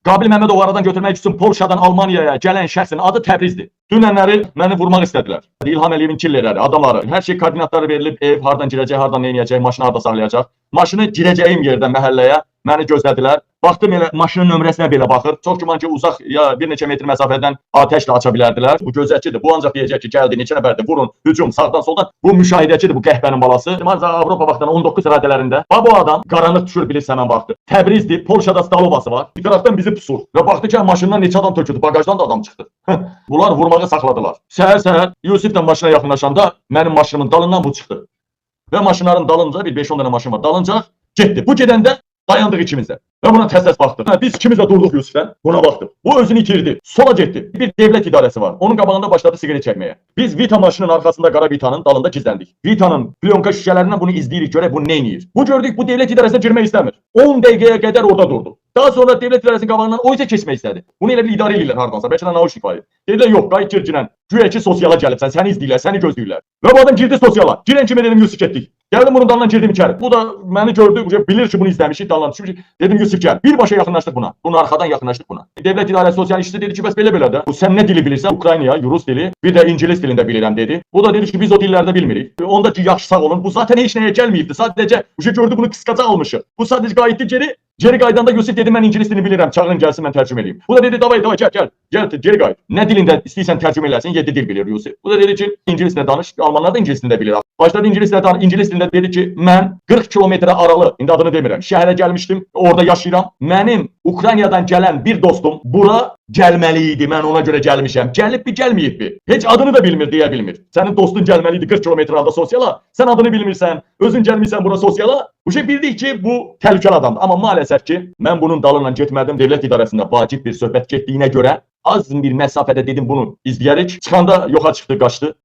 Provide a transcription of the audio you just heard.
Qabil Məmmədov aradan götürmək üçün Polşadan Almaniyaya gələn şəxsin adı Təbrizdir. Dünənləri məni vurmaq istədilər. İlham Əliyevin killerləri, adamları. Hər şey koordinatları verilib, ev hardan girəcək, hardan nə edəcək, maşını harda saxlayacaq. Maşını girəcəyim yerdən məhəlləyə məni gözlədilər. Baxdım elə maşının nömrəsinə belə baxır. Çox güman ki, uzaq ya bir neçə metr məsafədən atəşlə aça bilərdilər. Bu gözətçidir. Bu ancaq deyəcək ki, gəldi, neçə nəfərdir, vurun, hücum, sağdan soldan. Bu müşahidəçidir, bu qəhbənin balası. Avropa vaxtından 19 radələrində. Bu adam qaranlıq düşür bilirsən mən baxdı. Təbrizdir, Polşada Stalovası var. Bir tərəfdən bizi pusur. Və baxdı ki, maşından neçə adam töküldü, bagajdan da adam çıxdı. Bunlar vurmağı saxladılar. Səhər-səhər Yusiflə maşına yaxınlaşanda mənim maşınımın dalından bu çıxdı. Və maşınların dalınca bir 5-10 dənə maşın var. Dalınca getdi. Bu gedəndə dayandıq ikimiz də. Və buna təs-təs baxdıq. Biz ikimiz də durduq Yusiflə. Buna baxdıq. Bu özünü itirdi. Sola getdi. Bir devlet idarəsi var. Onun qabağında başladı siqaret çəkməyə. Biz Vita maşının arkasında qara Vita'nın dalında gizləndik. Vita'nın plyonka şüşələrindən bunu izləyirik, görək bu nə edir. Bu gördük bu devlet idarəsinə girmək istəmir. 10 dəqiqəyə qədər orada durdu. Daha sonra devlet idarəsinin qabağından o isə keçmək istədi. Bunu elə bir idarə edirlər hardansa. Bəlkə də naushnik var. Dedilər yox, qayıt gir girən. Güya ki sosiala gəlibsən, səni izləyirlər, səni gözləyirlər. Və bu adam girdi sosiala. Girən kimi dedim Yusif getdik. Gəldim bunun dalından girdim içəri. Bu da məni gördü, bilir ki bunu izləmişik, dalından düşmüş. Dedim Yusif gəl. Birbaşa yaxınlaşdıq buna. Bunun arxadan yaxınlaşdıq buna. Devlet idarəsi sosial işçisi dedi ki, bəs belə də. Bu sən nə dili bilirsən? Ukrayna, Rus dili, bir də ingilis dilində bilirəm dedi. Bu da dedi ki, biz o dillərdə bilmirik. Onda ki yaxşı sağ olun. Bu zaten heç nəyə gəlməyibdi. Sadəcə gördü bunu qısqaca almışıq. Bu sadəcə qayıtdı geri. Geri qaydanda Yusif dedi mən ingilis dilini bilirəm. Çağırın gəlsin mən tərcümə eləyim. Bu da dedi davay gəl. Gəl geri qayıt. Nə dilində istəyirsən tərcümə eləsin, 7 dil bilir Yusif. Bu da dedi ki, ingilis dilində danış. Almanlar da ingilis dilində bilir. Başladı ingilis dilində dedi ki, mən 40 kilometrə aralı, indi adını demirəm, şəhərə gəlmişdim, orada yaşayıram. Mənim Ukraynadan gələn bir dostum bura gəlməli idi. Mən ona görə gəlmişəm. Gəlib mi, gəlməyib mi? Heç adını da bilmir, deyə bilmir. Sənin dostun gəlməli idi 40 kilometr arada sosiala. Sən adını bilmirsən, özün gəlmirsən bura sosiala. Bu şey bildik ki, bu təhlükəli adamdır. Amma maalesef ki, mən bunun dalından getmədim. Devlet idarəsində vacib bir söhbət getdiyinə görə az bir məsafədə dedim bunu izləyərik. Çıxanda yoxa çıxdı, qaçdı.